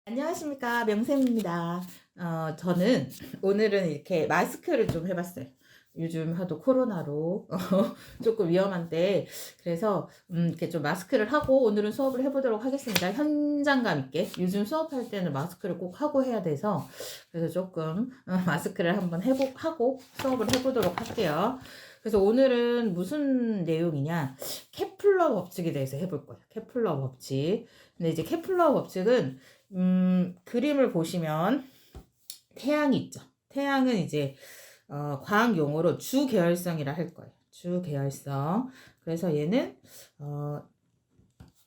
안녕하십니까, 명쌤입니다. 저는 오늘은 이렇게 마스크를 좀 해봤어요. 요즘 하도 코로나로 조금 위험한데, 그래서 이렇게 좀 마스크를 하고 오늘은 수업을 해보도록 하겠습니다. 현장감 있게. 요즘 수업할 때는 마스크를 꼭 하고 해야 돼서, 그래서 조금 마스크를 한번 하고 수업을 해보도록 할게요. 그래서 오늘은 무슨 내용이냐, 케플러 법칙에 대해서 해볼 거예요. 케플러 법칙. 근데 이제 케플러 법칙은 그림을 보시면 태양이 있죠. 태양은 이제 과학 용어로 주계열성이라 할 거예요. 주계열성. 그래서 얘는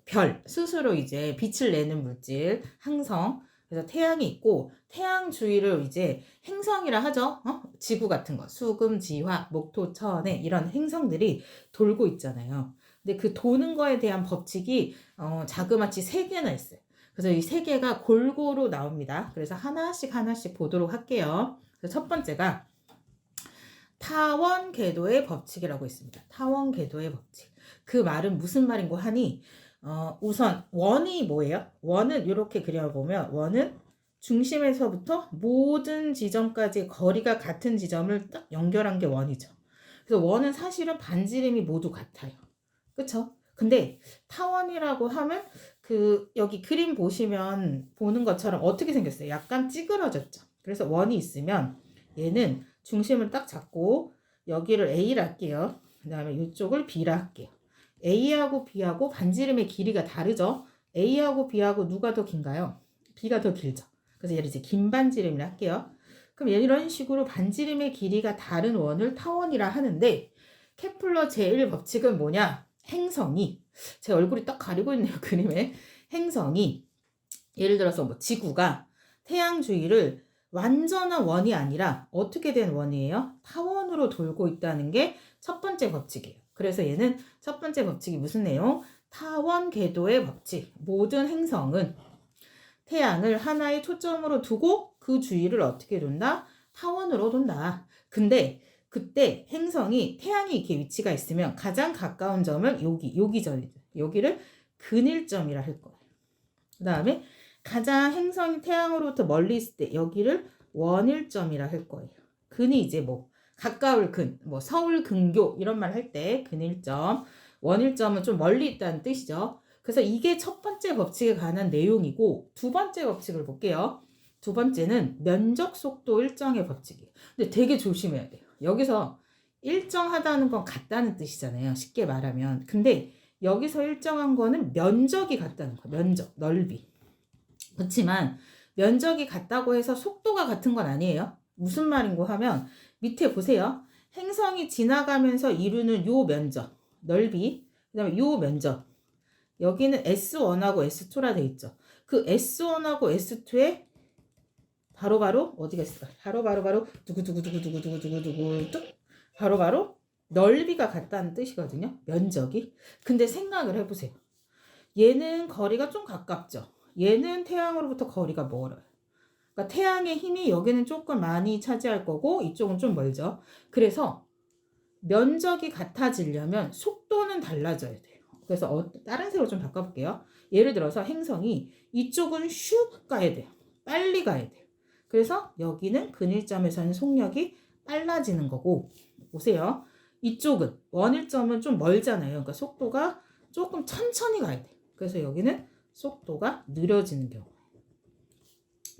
별 스스로 이제 빛을 내는 물질, 항성. 그래서 태양이 있고 태양 주위를 이제 행성이라 하죠. 지구 같은 거, 수금, 지화, 목토, 천해 이런 행성들이 돌고 있잖아요. 근데 그 도는 거에 대한 법칙이 자그마치 3개나 있어요. 그래서 이 3개가 골고루 나옵니다. 그래서 하나씩 보도록 할게요. 그래서 첫 번째가 타원 궤도의 법칙이라고 있습니다. 타원 궤도의 법칙. 그 말은 무슨 말인고 하니 우선 원이 뭐예요? 원은 이렇게 그려보면 원은 중심에서부터 모든 지점까지 거리가 같은 지점을 딱 연결한 게 원이죠. 그래서 원은 사실은 반지름이 모두 같아요. 그쵸? 근데 타원이라고 하면 여기 그림 보시면 보는 것처럼 어떻게 생겼어요? 약간 찌그러졌죠. 그래서 원이 있으면 얘는 중심을 딱 잡고 여기를 A라 할게요. 그 다음에 이쪽을 B라 할게요. A하고 B하고 반지름의 길이가 다르죠. A하고 B하고 누가 더 긴가요? B가 더 길죠. 그래서 얘를 이제 긴 반지름이라 할게요. 그럼 이런 식으로 반지름의 길이가 다른 원을 타원이라 하는데 케플러 제1법칙은 뭐냐? 행성이 제 얼굴이 딱 가리고 있네요. 그림에 행성이 예를 들어서 뭐 지구가 태양 주위를 완전한 원이 아니라 어떻게 된 원이에요? 타원으로 돌고 있다는 게 첫 번째 법칙이에요. 그래서 얘는 첫 번째 법칙이 무슨 내용? 타원 궤도의 법칙. 모든 행성은 태양을 하나의 초점으로 두고 그 주위를 어떻게 돈다? 타원으로 돈다. 근데 그때 행성이 태양이 이렇게 위치가 있으면 가장 가까운 점은 여기를 근일점이라 할 거예요. 그 다음에 가장 행성이 태양으로부터 멀리 있을 때 여기를 원일점이라 할 거예요. 근이 이제 뭐 가까울 근, 뭐 서울 근교 이런 말 할 때 근일점, 원일점은 좀 멀리 있다는 뜻이죠. 그래서 이게 첫 번째 법칙에 관한 내용이고 두 번째 법칙을 볼게요. 두 번째는 면적 속도 일정의 법칙이에요. 근데 되게 조심해야 돼요. 여기서 일정하다는 건 같다는 뜻이잖아요. 쉽게 말하면. 근데 여기서 일정한 거는 면적이 같다는 거예요. 면적, 넓이. 그렇지만 면적이 같다고 해서 속도가 같은 건 아니에요. 무슨 말인고 하면 밑에 보세요. 행성이 지나가면서 이루는 요 면적, 넓이, 그 다음에 요 면적. 여기는 S1하고 S2라 돼 있죠. 그 S1하고 S2의 바로바로 어디가 있을까? 바로 두구두구두구두구두구두구두구 뚝 바로바로 넓이가 같다는 뜻이거든요. 면적이. 근데 생각을 해보세요. 얘는 거리가 좀 가깝죠. 얘는 태양으로부터 거리가 멀어요. 그러니까 태양의 힘이 여기는 조금 많이 차지할 거고 이쪽은 좀 멀죠. 그래서 면적이 같아지려면 속도는 달라져야 돼요. 그래서 다른 색으로 좀 바꿔볼게요. 예를 들어서 행성이 이쪽은 슉 가야 돼요. 빨리 가야 돼요. 그래서 여기는 근일점에서는 속력이 빨라지는 거고 보세요. 이쪽은 원일점은 좀 멀잖아요. 그러니까 속도가 조금 천천히 가야 돼요. 그래서 여기는 속도가 느려지는 경우.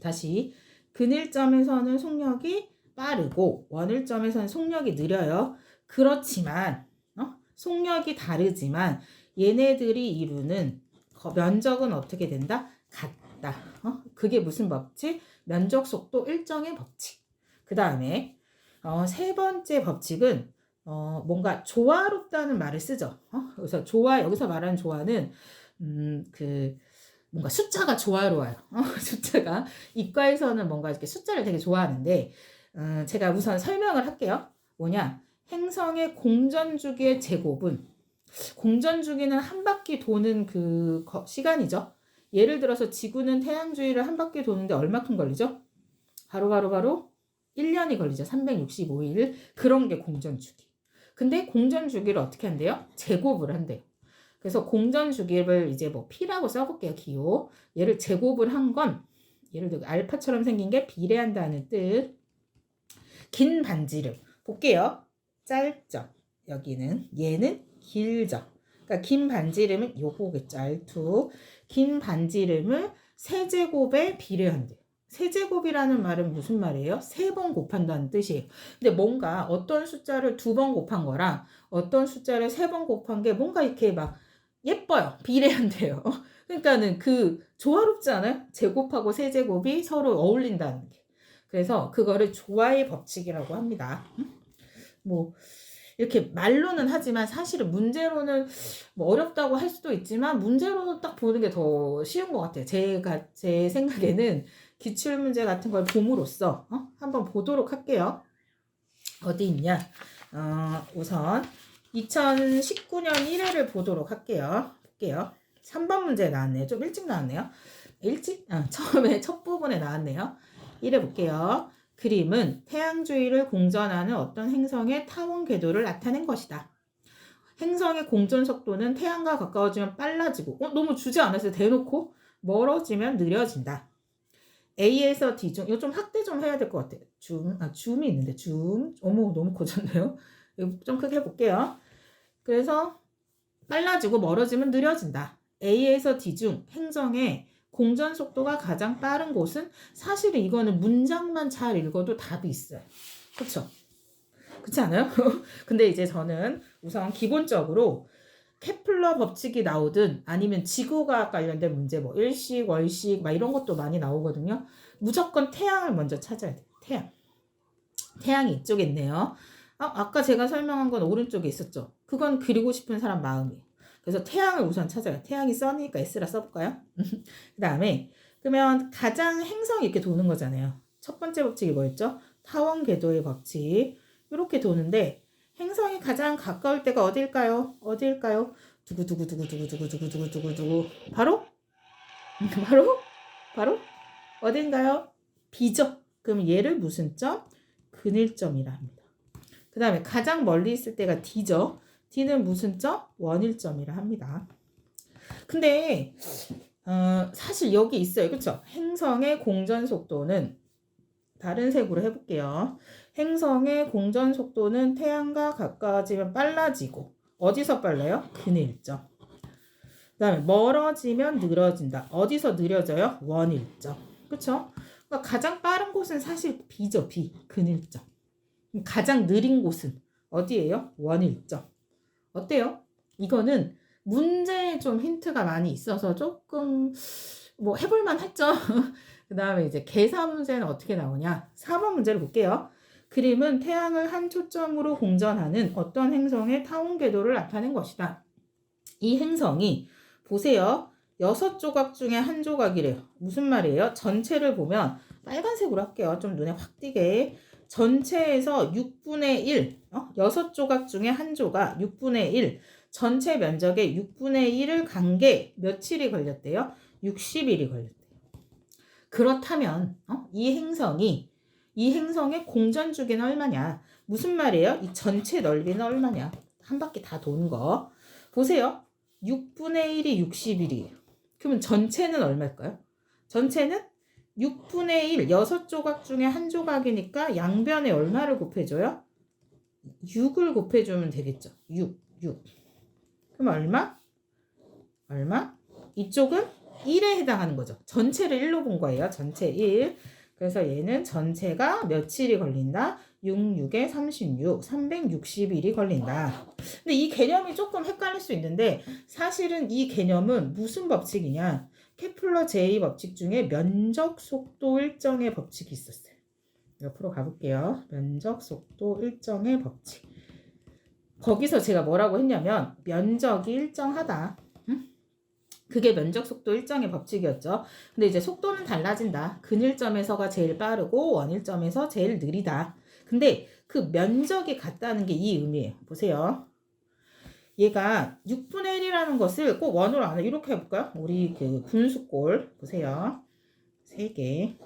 다시 근일점에서는 속력이 빠르고 원일점에서는 속력이 느려요. 그렇지만 속력이 다르지만 얘네들이 이루는 면적은 어떻게 된다? 같다. 그게 무슨 법칙? 면적 속도 일정의 법칙. 그 다음에 세 번째 법칙은 뭔가 조화롭다는 말을 쓰죠. 그래서 여기서 말하는 조화는 뭔가 숫자가 조화로워요. 숫자가 이과에서는 뭔가 이렇게 숫자를 되게 좋아하는데 제가 우선 설명을 할게요. 뭐냐? 행성의 공전주기의 제곱은 공전주기는 한 바퀴 도는 그 시간이죠. 예를 들어서 지구는 태양 주위를 한 바퀴 도는데 얼마큼 걸리죠? 바로 1년이 걸리죠. 365일. 그런 게 공전주기. 근데 공전주기를 어떻게 한대요? 제곱을 한대요. 그래서 공전주기를 이제 뭐 P라고 써볼게요. 기호. 얘를 제곱을 한 건 예를 들어 알파처럼 생긴 게 비례한다는 뜻. 긴 반지름. 볼게요. 짧죠. 여기는 얘는 길죠. 그러니까 긴 반지름은 요거겠죠. 알투. 긴 반지름을 세제곱에 비례한대요. 세제곱이라는 말은 무슨 말이에요? 3번 곱한다는 뜻이에요. 근데 뭔가 어떤 숫자를 2번 곱한 거랑 어떤 숫자를 3번 곱한 게 뭔가 이렇게 막 예뻐요. 비례한대요. 그러니까는 그 조화롭지 않아요? 제곱하고 세제곱이 서로 어울린다는 게. 그래서 그거를 조화의 법칙이라고 합니다. 뭐 이렇게 말로는 하지만 사실은 문제로는 뭐 어렵다고 할 수도 있지만 문제로 딱 보는 게 더 쉬운 것 같아요. 제 생각에는 기출문제 같은 걸 봄으로써 한번 보도록 할게요. 어디 있냐? 우선 2019년 1회를 보도록 할게요. 볼게요. 3번 문제 나왔네요. 좀 일찍 나왔네요. 일찍? 처음에 첫 부분에 나왔네요. 1회 볼게요. 그림은 태양 주위를 공전하는 어떤 행성의 타원 궤도를 나타낸 것이다. 행성의 공전 속도는 태양과 가까워지면 빨라지고 너무 주지 않았어요. 대놓고 멀어지면 느려진다. A에서 D 중 이거 좀 확대 좀 해야 될 것 같아요. 줌이 있는데 줌 어머 너무 커졌네요. 이거 좀 크게 해볼게요. 그래서 빨라지고 멀어지면 느려진다. A에서 D 중 행성의 공전 속도가 가장 빠른 곳은 사실은 이거는 문장만 잘 읽어도 답이 있어요. 그렇죠? 그렇지 않아요? 근데 이제 저는 우선 기본적으로 케플러 법칙이 나오든 아니면 지구과학 관련된 문제 뭐 일식, 월식 막 이런 것도 많이 나오거든요. 무조건 태양을 먼저 찾아야 돼요. 태양이 이쪽에 있네요. 아까 제가 설명한 건 오른쪽에 있었죠. 그건 그리고 싶은 사람 마음이에요. 그래서 태양을 우선 찾아요. 태양이 써니까 S라 써볼까요? 그 다음에 그러면 가장 행성이 이렇게 도는 거잖아요. 첫 번째 법칙이 뭐였죠? 타원 궤도의 법칙. 이렇게 도는데 행성이 가장 가까울 때가 어딜까요? 두구두구두구두구두구두구두구두구 바로 어딘가요? B죠. 그럼 얘를 무슨 점? 근일점이라 합니다. 그 다음에 가장 멀리 있을 때가 D죠. D는 무슨 점? 원일점이라 합니다. 근데 사실 여기 있어요. 그렇죠? 행성의 공전 속도는 다른 색으로 해볼게요. 행성의 공전 속도는 태양과 가까워지면 빨라지고 어디서 빨라요? 근일점. 그 다음에 멀어지면 늘어진다. 어디서 느려져요? 원일점. 그렇죠? 그러니까 가장 빠른 곳은 사실 B죠. B. 근일점. 가장 느린 곳은 어디예요? 원일점. 어때요? 이거는 문제에 좀 힌트가 많이 있어서 조금 뭐 해볼만 했죠. 그 다음에 이제 계산 문제는 어떻게 나오냐? 4번 문제를 볼게요. 그림은 태양을 한 초점으로 공전하는 어떤 행성의 타원 궤도를 나타낸 것이다. 이 행성이 보세요. 6조각 중에 한 조각이래요. 무슨 말이에요? 전체를 보면 빨간색으로 할게요. 좀 눈에 확 띄게. 전체에서 6분의 1, 6조각 중에 한 조각, 6분의 1, 전체 면적의 6분의 1을 간 게 며칠이 걸렸대요? 60일이 걸렸대요. 그렇다면 이 행성의 공전 주기는 얼마냐? 무슨 말이에요? 이 전체 넓이는 얼마냐? 한 바퀴 다 도는 거. 보세요. 6분의 1이 60일이에요. 그러면 전체는 얼마일까요? 전체는 6분의 1, 6조각 중에 한 조각이니까 양변에 얼마를 곱해줘요? 6을 곱해주면 되겠죠. 6. 그럼 얼마? 이쪽은 1에 해당하는 거죠. 전체를 1로 본 거예요. 전체 1. 그래서 얘는 전체가 며칠이 걸린다? 6, 6에 36, 360일이 걸린다. 근데 이 개념이 조금 헷갈릴 수 있는데 사실은 이 개념은 무슨 법칙이냐? 케플러 제2 법칙 중에 면적 속도 일정의 법칙이 있었어요. 옆으로 가볼게요. 면적 속도 일정의 법칙. 거기서 제가 뭐라고 했냐면 면적이 일정하다. 그게 면적 속도 일정의 법칙이었죠. 근데 이제 속도는 달라진다. 근일점에서가 제일 빠르고 원일점에서 제일 느리다. 근데 그 면적이 같다는 게 이 의미예요. 보세요. 얘가 6분의 1이라는 것을 꼭 원으로 안 해. 이렇게 해볼까요? 우리 그 분수꼴 보세요. 3개.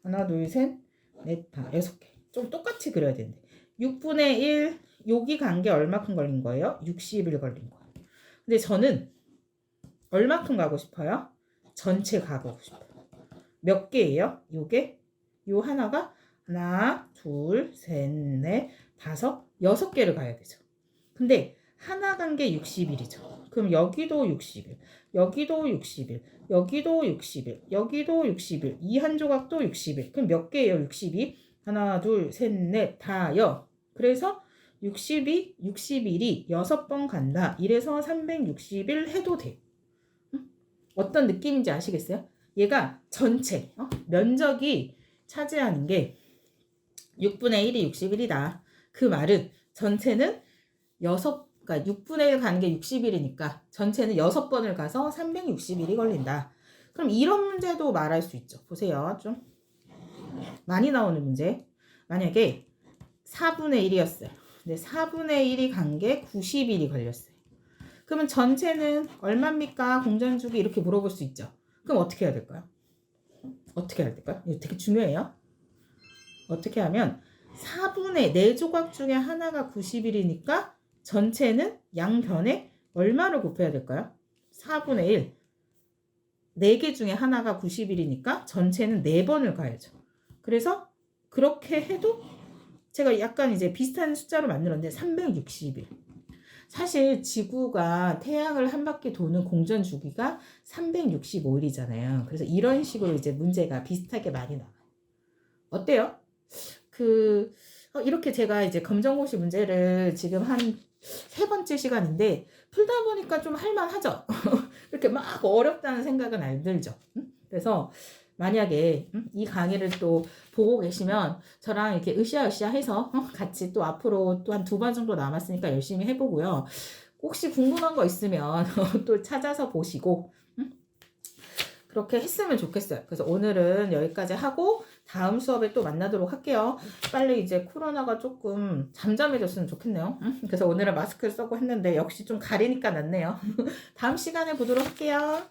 하나, 둘, 셋, 넷, 다 6개. 좀 똑같이 그려야 되는데. 6분의 1, 여기 간 게 얼마큼 걸린 거예요? 60일 걸린 거예요. 근데 저는 얼마큼 가고 싶어요? 전체 가고 싶어요. 몇 개예요? 요게 요 하나가 하나, 둘, 셋, 넷, 다섯, 6개를 가야 되죠. 근데 하나 간 게 60일이죠. 그럼 여기도 60일, 여기도 60일, 여기도 60일, 여기도 60일, 이 한 조각도 60일. 그럼 몇 개예요? 60이? 하나, 둘, 셋, 넷, 다, 여. 그래서 60이, 60일이 6번 간다. 이래서 360일 해도 돼. 어떤 느낌인지 아시겠어요? 얘가 전체, 면적이 차지하는 게 6분의 1이 60일이다. 그 말은 전체는 그러니까 6분의 1 가는 게 60일이니까 전체는 6번을 가서 360일이 걸린다. 그럼 이런 문제도 말할 수 있죠. 보세요. 좀 많이 나오는 문제. 만약에 4분의 1이었어요. 근데 4분의 1이 간 게 90일이 걸렸어요. 그러면 전체는 얼마입니까? 공전주기 이렇게 물어볼 수 있죠. 그럼 어떻게 해야 될까요? 어떻게 해야 될까요? 이거 되게 중요해요. 어떻게 하면 4분의 4조각 중에 하나가 90일이니까 전체는 양변에 얼마를 곱해야 될까요? 4분의 1. 4개 중에 하나가 90일이니까 전체는 4번을 가야죠. 그래서 그렇게 해도 제가 약간 이제 비슷한 숫자로 만들었는데 360일. 사실 지구가 태양을 한 바퀴 도는 공전 주기가 365일이잖아요. 그래서 이런 식으로 이제 문제가 비슷하게 많이 나와요. 어때요? 이렇게 제가 이제 검정고시 문제를 지금 한 3번째 시간인데 풀다 보니까 좀 할만하죠? 이렇게 막 어렵다는 생각은 안 들죠? 그래서 만약에 이 강의를 또 보고 계시면 저랑 이렇게 으쌰으쌰 해서 같이 또 앞으로 또 한 2번 정도 남았으니까 열심히 해보고요. 혹시 궁금한 거 있으면 또 찾아서 보시고 그렇게 했으면 좋겠어요. 그래서 오늘은 여기까지 하고 다음 수업에 또 만나도록 할게요. 빨리 이제 코로나가 조금 잠잠해졌으면 좋겠네요. 그래서 오늘은 마스크를 쓰고 했는데 역시 좀 가리니까 낫네요. 다음 시간에 보도록 할게요.